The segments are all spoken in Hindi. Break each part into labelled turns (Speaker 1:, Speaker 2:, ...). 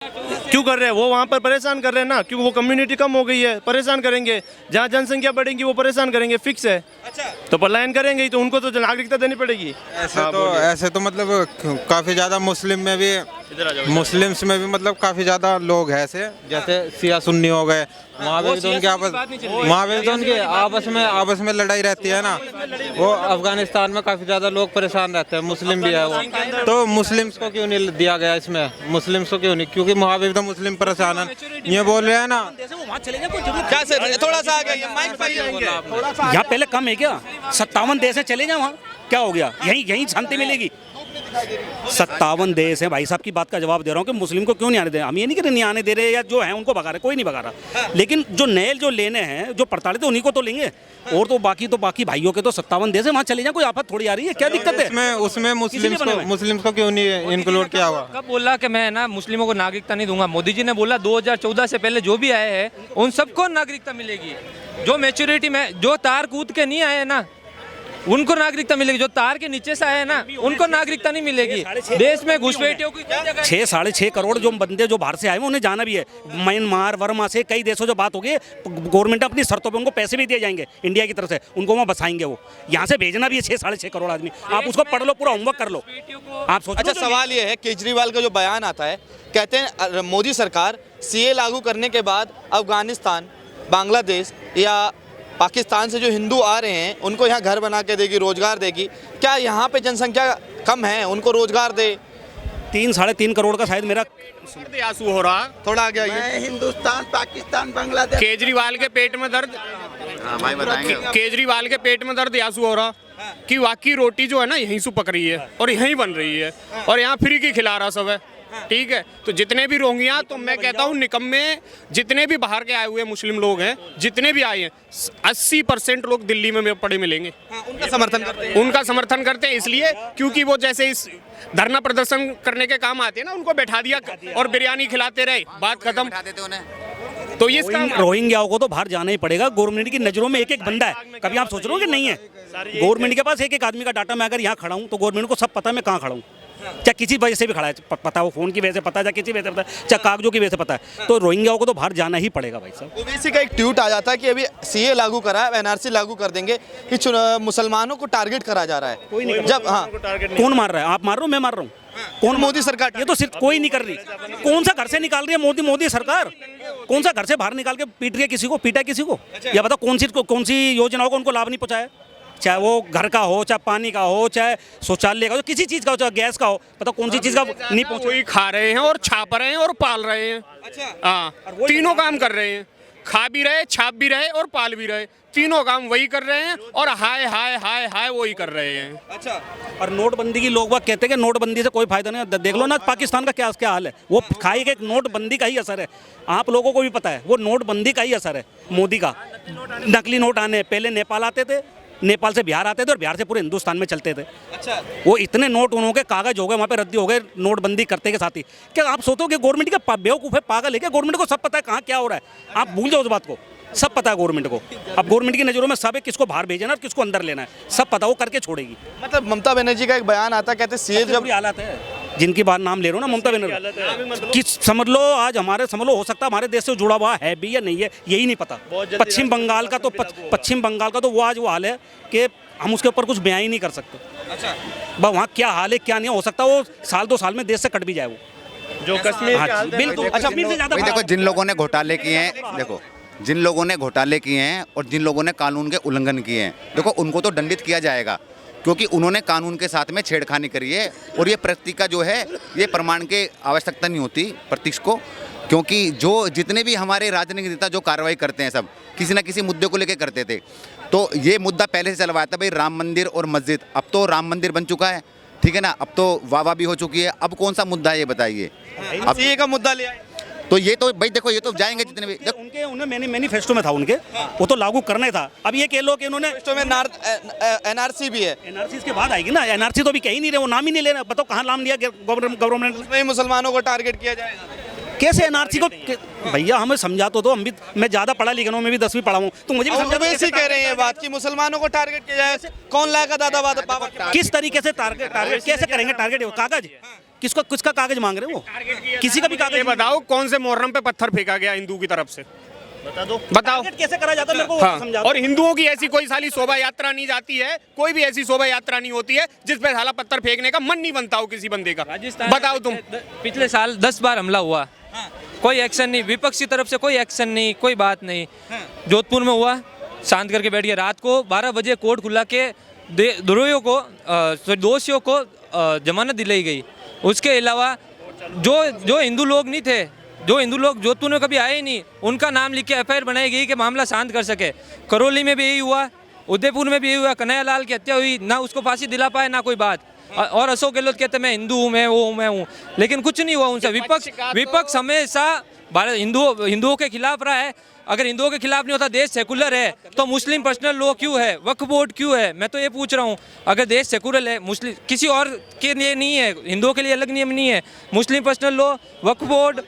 Speaker 1: क्यों कर रहे हैं वो? वहाँ पर परेशान कर रहे हैं ना, क्योंकि वो कम्युनिटी कम हो गई है, परेशान करेंगे। जहाँ जनसंख्या बढ़ेगी वो परेशान करेंगे, फिक्स है। अच्छा, तो पलायन करेंगे ही, तो उनको तो नागरिकता देनी पड़ेगी।
Speaker 2: ऐसे तो मतलब काफ़ी ज़्यादा मुस्लिम्स में भी मतलब काफ़ी ज़्यादा लोग हैं ऐसे, जैसे शिया सुन्नी हो गए, वहाँ पे भी तो उनके आपस में लड़ाई रहती है ना। वो अफगानिस्तान में काफ़ी ज़्यादा लोग परेशान रहते हैं, मुस्लिम भी है वो, तो मुस्लिम्स को क्यों नहीं दिया गया इसमें? मुस्लिम्स को क्यों नहीं? क्योंकि वहाँ पे भी तो मुस्लिम परेशान है, ये बोल रहे हैं ना।
Speaker 3: क्या सर, थोड़ा सा आगे माइक पे आएंगे।
Speaker 4: यहाँ पहले कम है क्या? 57 देश है, चले जाए वहाँ, क्या हो गया? यहीं शांति मिलेगी। 57 देश है भाई साहब की बात का जवाब दे रहा हूँ कि मुस्लिम को क्यों नहीं आने दे। हम ये नहीं कि नहीं आने दे रहे, या जो है उनको भगा रहे, कोई नहीं भगा रहा। लेकिन जो नए जो लेने हैं, जो प्रताड़ित उन्हीं को तो लेंगे, और तो बाकी भाइयों के तो 57 देश है, वहाँ चले जाए, कोई आफत थोड़ी आ रही है, क्या दिक्कत है?
Speaker 2: उसमें मुस्लिम्स को क्यों नहीं इंक्लूड किया हुआ?
Speaker 3: कब बोला कि मैं ना मुस्लिमों को नागरिकता नहीं दूंगा? मोदी जी ने बोला 2014 से पहले जो भी आए हैं उन सबको नागरिकता मिलेगी। जो मैच्योरिटी में जो तार कूद के नहीं आए ना उनको नागरिकता मिलेगी, जो तार के नीचे से आए ना उनको नागरिकता नहीं मिलेगी। देश में घुसपैठियों की
Speaker 4: 6.5 करोड़ जो बंदे जो बाहर से आए हैं उन्हें जाना भी है। म्यांमार, वर्मा से कई देशों जो बात होगी, गवर्नमेंट अपनी शर्तों पे उनको पैसे भी दिए जाएंगे इंडिया की तरफ से, उनको वहाँ बसाएंगे। वो यहाँ से भेजना भी है 6.5 करोड़ आदमी। आप उसको पढ़ लो, पूरा होमवर्क कर लो, आप सोचो।
Speaker 3: अच्छा, सवाल ये है, केजरीवाल का जो बयान आता है, कहते हैं मोदी सरकार सीए लागू करने के बाद अफगानिस्तान, बांग्लादेश या पाकिस्तान से जो हिंदू आ रहे हैं उनको यहाँ घर बना के देगी, रोजगार देगी। क्या यहाँ पे जनसंख्या कम है, उनको रोजगार दे?
Speaker 4: 3-3.5 करोड़ का शायद मेरा
Speaker 5: आंसू हो रहा।
Speaker 3: थोड़ा आगे आइए।
Speaker 6: हिंदुस्तान, पाकिस्तान, बांग्लादेश।
Speaker 5: केजरीवाल के पेट में दर्द,
Speaker 6: भाई बताएंगे।
Speaker 5: केजरीवाल के पेट में दर्द आंसू हो रहा कि वाकई रोटी जो है ना यहीं से पक रही है और यहीं बन रही है, और यहाँ फ्री की खिला रहा सब है। ठीक है, तो जितने भी रोहिंग्या, तो मैं कहता हूँ निकम्मे, जितने भी बाहर के आए हुए मुस्लिम लोग हैं, जितने भी आए हैं, 80% लोग दिल्ली में पड़े मिलेंगे।
Speaker 3: उनका समर्थन करते हैं इसलिए क्योंकि वो जैसे इस धरना प्रदर्शन करने के काम आते हैं ना, उनको बैठा दिया और बिरयानी खिलाते रहे, बात खत्म। तो ये
Speaker 4: रोहिंग्याओं को तो बाहर जाना ही पड़ेगा। गवर्नमेंट की नजरों में एक बंदा है, कभी आप सोच रहे हो कि नहीं है? गवर्नमेंट के पास एक आदमी का डाटा, मैं अगर यहाँ खड़ा हूँ तो गवर्नमेंट को सब पता है मैं कहाँ खड़ा हूँ, चाहे किसी वजह से भी खड़ा है, पता हो फोन की वजह से पता है, चाहे किसी वजह से पता है, चाहे कागजों की वजह से पता है, तो रोहिंग्याओं को तो बाहर जाना ही पड़ेगा भाई साहब।
Speaker 3: ओवैसी का एक ट्वीट आ जाता है कि अभी सीए लागू करा है, एनआरसी लागू कर देंगे, कि मुसलमानों को टारगेट करा जा रहा है।
Speaker 4: कोई नहीं
Speaker 3: जब
Speaker 4: कौन मार रहा है? आप मार रहे हो, मैं मार रहा हूँ? कौन?
Speaker 3: मोदी सरकार।
Speaker 4: ये तो सिर्फ कोई नहीं कर रही। कौन सा घर से निकाल रही है मोदी सरकार? कौन सा घर से बाहर निकाल के पीट रही है किसी को, पीटा किसी को? या बताओ कौन सी योजनाओं को उनको लाभ नहीं पहुंचाया? चाहे वो घर का हो, चाहे पानी का हो, चाहे शौचालय का हो, किसी चीज का हो, चाहे गैस का हो, पता कौन सी चीज का नहीं पहुंचा?
Speaker 5: वही खा रहे हैं और छाप रहे हैं और पाल रहे हैं। हाँ, तीनों काम कर रहे हैं, खा भी रहे, छाप भी रहे और पाल भी रहे, तीनों काम वही कर रहे हैं, और हाय हाय हाय हाय वही कर रहे हैं।
Speaker 3: अच्छा,
Speaker 4: और नोटबंदी की लोग बात कहते हैं कि नोटबंदी से कोई फायदा नहीं है। देख लो ना पाकिस्तान का क्या हाल है। वो खाई के नोटबंदी का ही असर है, आप लोगों को भी पता है, वो नोटबंदी का ही असर है मोदी का। नकली नोट आने, पहले नेपाल आते थे, नेपाल से बिहार आते थे और बिहार से पूरे हिंदुस्तान में चलते थे।
Speaker 3: अच्छा,
Speaker 4: वो इतने नोट उन्होंने कागज हो गए वहाँ पे रद्दी हो गए नोटबंदी करते के साथ ही। क्या आप सोचो कि गवर्नमेंट का बेवकूफ़ है, पागल है क्या? गवर्नमेंट को सब पता है कहाँ क्या हो रहा है, आप भूल जाओ उस बात को। सब पता है गवर्नमेंट को। अब गवर्नमेंट की नज़रों में सब है, किसको बाहर भेजना और किसको अंदर लेना है, सब पता, वो करके छोड़ेगी।
Speaker 3: मतलब ममता बनर्जी का एक बयान आता है, कहते सीए जब
Speaker 4: हालत है जिनकी बात नाम ले रहे हो ना, ममता बनर्जी की, समझ लो आज समझ लो, हो सकता है हमारे देश से जुड़ा हुआ है भी या नहीं है, यही नहीं पता। पश्चिम बंगाल का तो वो आज वो हाल है कि हम उसके ऊपर कुछ बयान ही नहीं कर सकते।
Speaker 3: अच्छा,
Speaker 4: वहाँ क्या हाल है क्या नहीं, हो सकता वो 1-2 साल में देश से कट भी जाए वो,
Speaker 1: जो कश्मीर के हाल थे।
Speaker 4: बिल्कुल। अच्छा,
Speaker 6: देखो जिन लोगों ने घोटाले किए हैं, देखो जिन लोगों ने घोटाले किए हैं और जिन लोगों ने कानून के उल्लंघन किए हैं, देखो उनको तो दंडित किया जाएगा, क्योंकि उन्होंने कानून के साथ में छेड़खानी करी है। और ये प्रतीक का जो है, ये प्रमाण की आवश्यकता नहीं होती प्रतीक को, क्योंकि जो जितने भी हमारे राजनीतिक नेता जो कार्रवाई करते हैं, सब किसी न किसी मुद्दे को लेकर करते थे। तो ये मुद्दा पहले से चलवाया था भाई, राम मंदिर और मस्जिद। अब तो राम मंदिर बन चुका है, ठीक है ना, अब तो वाह भी हो चुकी है, अब कौन सा मुद्दा है ये बताइए?
Speaker 3: अब सीए का मुद्दा ले आए,
Speaker 6: तो ये तो भाई देखो, ये तो जाएंगे जितने भी
Speaker 4: उन्हें मैनिफेस्टो में था उनके, वो तो लागू करना ही था। अब ये कह लो कि उन्होंने
Speaker 3: एनआरसी भी है,
Speaker 4: एनआरसी इसके बाद आएगी ना, एनआरसी तो अभी कहीं नहीं रहे, वो नाम ही नहीं ले रहे। बताओ कहाँ नाम लिया गवर्नमेंट
Speaker 3: उसमें मुसलमानों को टारगेट किया जाएगा?
Speaker 4: कैसे एनआरसी को? भैया हमें समझा तो दो, हम भी, मैं ज्यादा पढ़ा लिखा हूँ, मैं भी 10वीं पढ़ा हूँ, तो मुझे भी समझा।
Speaker 3: वैसे कह रहे हैं बात कि मुसलमानों को टारगेट किया जाए, कौन लाएगा दादा बाबा?
Speaker 4: किस तरीके से टारगेट कैसे करेंगे? टारगेट कागज किसका किसका कागज मांग रहे हो? किसी का भी
Speaker 5: ये
Speaker 4: कागज
Speaker 5: बताओ कौन से मुहर्रम पे पत्थर फेंका गया हिंदू की तरफ से? बताओ
Speaker 4: टारगेट कैसे करा जाता है मेरे को
Speaker 5: हाँ।
Speaker 4: समझा।
Speaker 5: और हिंदुओं की ऐसी कोई साली शोभा यात्रा नहीं जाती है, कोई भी ऐसी शोभा यात्रा नहीं होती है जिस पे साला पत्थर फेंकने का मन नहीं बनता हो किसी बंदे का।
Speaker 3: राजस्थान
Speaker 5: बताओ तुम।
Speaker 3: पिछले साल 10 बार हमला हुआ, कोई एक्शन नहीं, विपक्ष की तरफ से कोई एक्शन नहीं, कोई बात नहीं। जोधपुर में हुआ, शांत करके बैठ गया। रात को 12 बजे कोर्ट खुला के दोषियों को जमानत दिलाई गई। उसके अलावा जो हिंदू लोग नहीं थे, जो हिंदू लोग जोधपुर में कभी आए ही नहीं, उनका नाम लिख के एफआईआर बनाई गई कि मामला शांत कर सके। करौली में भी यही हुआ, उदयपुर में भी यही हुआ। कन्हैया लाल की हत्या हुई, ना उसको फांसी दिला पाए ना कोई बात। और अशोक गहलोत कहते मैं हिंदू हूँ, मैं हूँ, लेकिन कुछ नहीं हुआ उनसे। विपक्ष हमेशा भारत हिंदुओं के खिलाफ रहा है। अगर हिंदुओं के खिलाफ नहीं होता, देश सेकुलर है, तो मुस्लिम पर्सनल लॉ क्यों है, वक्फ बोर्ड क्यों है? मैं तो ये पूछ रहा हूँ। अगर देश सेकुलर है, मुस्लिम किसी और के लिए नहीं है, हिंदुओं के लिए अलग नियम नहीं है। मुस्लिम पर्सनल लॉ, वक्फ बोर्ड,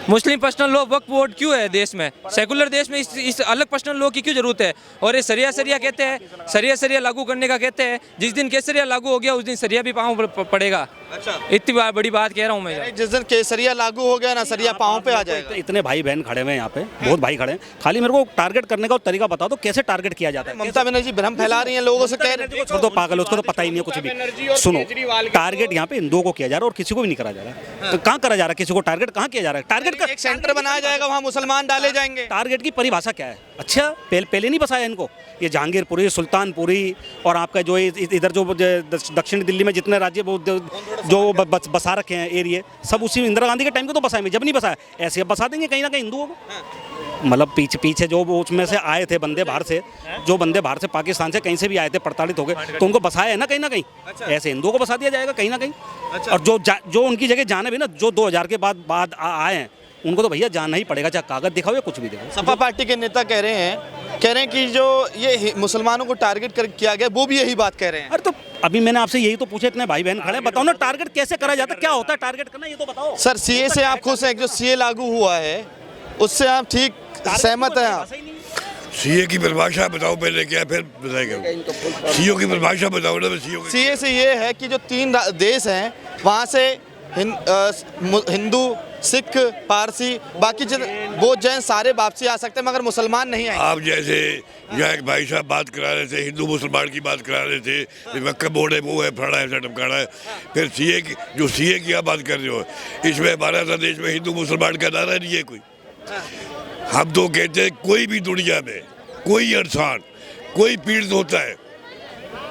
Speaker 3: मुस्लिम पर्सनल लॉ, वक्फ बोर्ड क्यों है देश में? सेकुलर देश में इस अलग पर्सनल लॉ की क्यों जरूरत है? और ये सरिया कहते हैं, सरिया लागू करने का कहते हैं। जिस दिन केसरिया लागू हो गया उस दिन सरिया भी पाँव पड़ेगा।
Speaker 7: अच्छा,
Speaker 3: इतनी बड़ी बात कह रहा हूँ मैं।
Speaker 7: जिस दिन केसरिया लागू हो गया ना, सरिया पाँव पे आ जाएगा।
Speaker 4: इतने भाई बहन खड़े हुए हैं यहाँ पे, बहुत भाई खड़े हैं। खाली मेरे को टारगेट करने का तरीका बता दो, कैसे टारगेट किया जाता है?
Speaker 7: ममता बनर्जी भ्रम फैला रही हैं लोगों से, कह रहे हैं
Speaker 4: छोड़ दो पागल, उसको तो पता ही नहीं है कुछ
Speaker 5: बनर्जी
Speaker 4: भी।
Speaker 5: और
Speaker 4: सुनो,
Speaker 5: केजरीवाल के
Speaker 4: टारगेट यहाँ पे हिंदुओं को किया जा रहा है और किसी को भी नहीं करा जा रहा है। तो कहाँ करा जा रहा है? किसी को टारगेट कहाँ किया जा रहा है? टारगेट का
Speaker 7: एक सेंटर बनाया जाएगा, वहाँ मुसलमान डाले जाएंगे।
Speaker 4: टारगेट की परिभाषा क्या है? अच्छा, पहले नहीं बसाया इनको? ये जहांगीरपुरी, सुल्तानपुरी और आपका जो इधर जो दक्षिण दिल्ली में जितने राज्य जो बसा रखे हैं एरिया, सब उसी इंदिरा गांधी के टाइम को तो बसाए। जब नहीं बसाया, ऐसे अब बसा देंगे कहीं ना कहीं हिंदुओं को। मतलब पीछे जो वो उसमें से आए थे बंदे बाहर से, जो बंदे बाहर से पाकिस्तान से कहीं से भी आए थे, प्रताड़ित हो गए, तो उनको बसाया है ना कहीं ना कहीं। ऐसे हिंदुओं को बसा दिया जाएगा कहीं ना कहीं। और जो उनकी जगह जाने भी ना, जो 2000 के बाद आए हैं, उनको तो भैया जाना ही पड़ेगा, चाहे कागज दिखाओ या कुछ भी दिखाओ।
Speaker 7: सपा पार्टी के नेता कह रहे हैं कि जो ये मुसलमानों को टारगेट किया गया, वो भी यही बात कह रहे हैं।
Speaker 4: अरे तो अभी मैंने आपसे यही तो पूछा, इतने भाई बहन खड़े हैं, बताओ ना टारगेट कैसे करा जाता है? क्या होता है टारगेट करना, ये तो बताओ।
Speaker 7: सर, सीए से आप खुश हैं? जो सीए लागू हुआ है उससे आप ठीक सहमत हैं आप?
Speaker 8: सीए की परिभाषा बताओ पहले, क्या फिर बताएगा? सीओ की परिभाषा बताओ ना।
Speaker 7: सीए से ये है कि जो 3 देश हैं वहाँ से हिंदू, सिख, पारसी, बाकी बौद्ध, जैन सारे वापसी आ सकते हैं, मगर मुसलमान नहीं आएंगे।
Speaker 8: आप जैसे यहाँ एक भाई साहब बात करा रहे थे, हिंदू मुसलमान की बात करा रहे थे, वक्फ बोर्ड है, वो है, फड़ा है, ढमकाना है। फिर सीए की आप बात कर रहे हो, इसमें हमारा सा देश में हिंदू मुसलमान का नारा नहीं है कोई। हम तो कहते हैं कोई भी दुनिया में कोई इंसान, कोई पीड़ित होता है,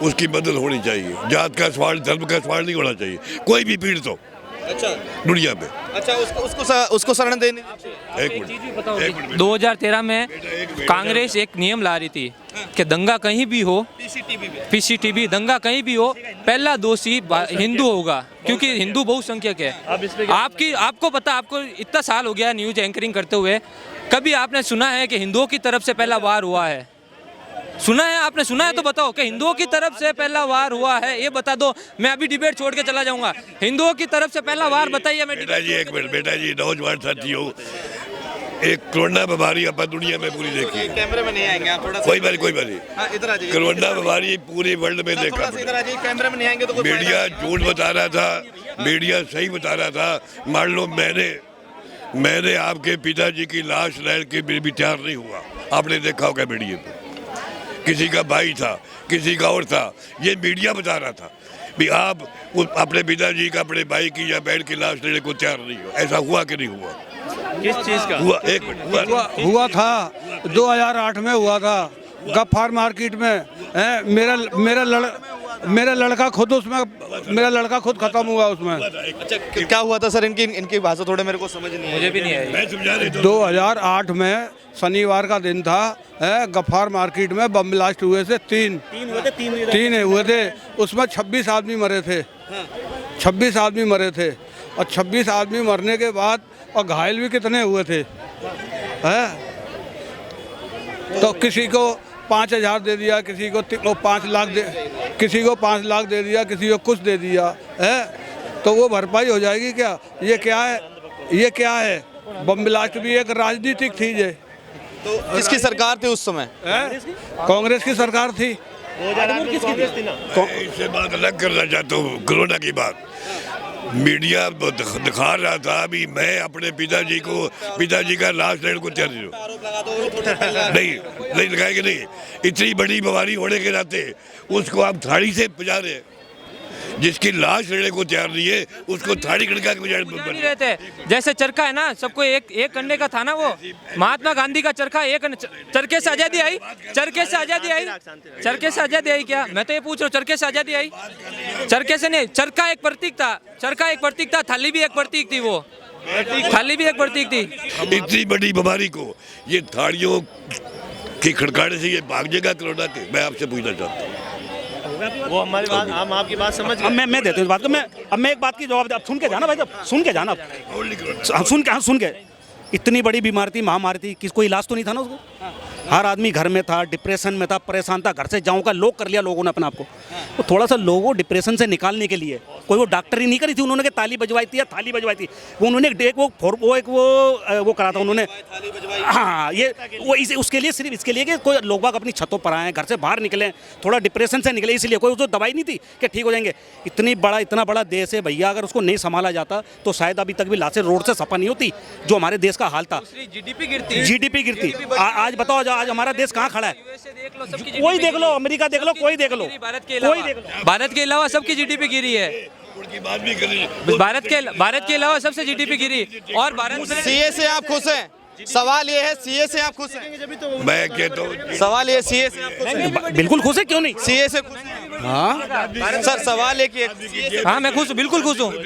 Speaker 8: उसकी मदद होनी चाहिए। जात का सवाल, धर्म का सवाल नहीं होना चाहिए। कोई भी पीड़ित हो
Speaker 7: अच्छा
Speaker 8: दुनिया में,
Speaker 7: अच्छा, उसको शरण देने।
Speaker 8: एक मिनट।
Speaker 3: 2013 में कांग्रेस एक नियम ला रही थी कि दंगा कहीं भी हो, पीसीटीबी दंगा कहीं भी हो, पहला दोषी हिंदू होगा, क्योंकि हिंदू बहुसंख्यक है। आपको पता, आपको इतना साल हो गया न्यूज एंकरिंग करते हुए, कभी आपने सुना है कि हिंदुओं की तरफ से पहला वार हुआ है? सुना है? आपने सुना है तो बताओ कि हिंदुओं की तरफ से पहला वार हुआ है, ये बता दो। मैं अभी डिबेट छोड़ के चला जाऊंगा। हिंदुओं की तरफ से पहला वार बताइए।
Speaker 8: बेटा जी एक मिनट, बेटा जी नौजवान साथी हो, एक कोरोना बीमारी अपन दुनिया में पूरी देखी है।
Speaker 7: कैमरे में नहीं आएंगे आप, थोड़ा
Speaker 8: कोई बात नहीं।
Speaker 7: हाँ, इधर आ जाइए।
Speaker 8: कोरोना बीमारी पूरे वर्ल्ड में देखा।
Speaker 7: इधर आ जाइए, कैमरे में नहीं आएंगे तो
Speaker 8: मीडिया झूठ बता रहा था, मीडिया सही बता रहा था। मान लो मैंने आपके पिताजी की लाश लैल के भी तैयार नहीं हुआ, आपने देखा होगा मीडिया पे। किसी का भाई था, किसी का और था, ये मीडिया बता रहा था भी आप अपने पिताजी का, अपने भाई की या बहन की लाश लेने को तैयार नहीं हो। ऐसा हुआ कि नहीं हुआ?
Speaker 3: किस चीज का
Speaker 8: हुआ? एक मिनट
Speaker 9: हुआ था, 2008 में हुआ था, गफ्फार मार्केट में। मेरा लड़का खुद खत्म हुआ उसमें।
Speaker 7: अच्छा, क्या हुआ था सर? इनकी भाषा थोड़े मेरे को समझ नहीं आई।
Speaker 3: मुझे भी नहीं आई।
Speaker 8: मैं समझा रही हूँ।
Speaker 9: 2008 में शनिवार का दिन था, गफ्फार मार्केट में बम ब्लास्ट हुए थे। तीन हुए थे। उसमें 26 आदमी मरे थे। 26 आदमी मरे थे। और 26 आदमी मरने के बाद और घायल भी कितने हुए थे, तो किसी को 5,000 दे दिया, किसी को 5 लाख दे, किसी को 5 लाख दे दिया, किसी को कुछ दे दिया है, तो वो भरपाई हो जाएगी क्या? ये क्या है? बम ब्लास्ट भी एक राजनीतिक थी। ये
Speaker 7: तो किसकी सरकार थी उस समय?
Speaker 9: कांग्रेस की सरकार थी।
Speaker 8: इससे बात अलग करना चाहता हूँ, कोरोना की बात। मीडिया दिखा रहा था अभी, मैं अपने पिताजी का लाश लेने को तैयार हूँ। नहीं लगाएंगे नहीं। इतनी बड़ी बीमारी होने के नाते उसको आप थाली से बजा रहे हैं। जिसकी लाश लेने को तैयार नहीं है उसको थाली खड़का के बजाय
Speaker 3: नहीं रहते। जैसे चरखा है ना, सबको एक करने का था ना, वो महात्मा गांधी का चरखा एक चरखे से आजादी आई, चरखे से आजादी आई, चरखे से आजादी आई क्या? मैं तो ये पूछ रहा हूँ, चरखे से आजादी आई? चरखे से नहीं, चरखा एक प्रतीक था, चरखा एक प्रतीक था, थाली भी एक प्रतीक थी, वो थाली भी एक प्रतीक थी।
Speaker 8: इतनी बड़ी बीमारी को ये थालियों के खड़काने से ये भाग जाएगा कोरोना के? मैं आपसे पूछना चाहता हूँ।
Speaker 1: वो हमारी बात, हम आपकी बात समझ गए।
Speaker 4: अब मैं देता हूँ इस बात को। मैं एक बात की जवाब सुन के जाना भाई, सुन के जाना, सुन के। इतनी बड़ी बीमारी थी, महामारी थी, कोई इलाज तो नहीं था ना उसको? हर आदमी घर में था, डिप्रेशन में था, परेशान था, घर से जाऊँ का लोग कर लिया लोगों ने अपने आप को। तो थोड़ा सा लोगों डिप्रेशन से निकालने के लिए कोई वो डॉक्टरी नहीं करी थी उन्होंने, कि ताली बजवाई थी या थाली बजवाई थी। वो उन्होंने वो करा था उन्होंने। हाँ, ये वो उसके लिए, सिर्फ इसके लिए कि कोई लोग बाग अपनी छतों पर आएँ, घर से बाहर निकलें, थोड़ा डिप्रेशन से निकले, इसलिए कोई उसको दवाई नहीं थी कि ठीक हो जाएंगे। इतना बड़ा देश है भैया, अगर उसको नहीं संभाला जाता तो शायद अभी तक भी लाशें रोड से सफा नहीं होती, जो हमारे देश का हाल था। जीडीपी गिरती। आज बताओ, आज हमारा देश कहाँ खड़ा है? कोई देख लो, अमेरिका देख लो, कोई देख लो,
Speaker 3: भारत के अलावा सबकी जीडीपी गिरी है। भारत के अलावा सबसे जीडीपी गिरी। और भारत
Speaker 7: सीए से आप खुश हैं? सवाल ये है, सीए से आप खुश हैं?
Speaker 8: मैं कहता हूँ
Speaker 7: सवाल ये, सीए से आप खुश हैं?
Speaker 4: बिल्कुल खुश है, क्यों नहीं?
Speaker 7: सीए से खुश हैं? हाँ सर, सवाल है कि
Speaker 3: हाँ, मैं खुश हूँ, बिल्कुल खुश हूँ।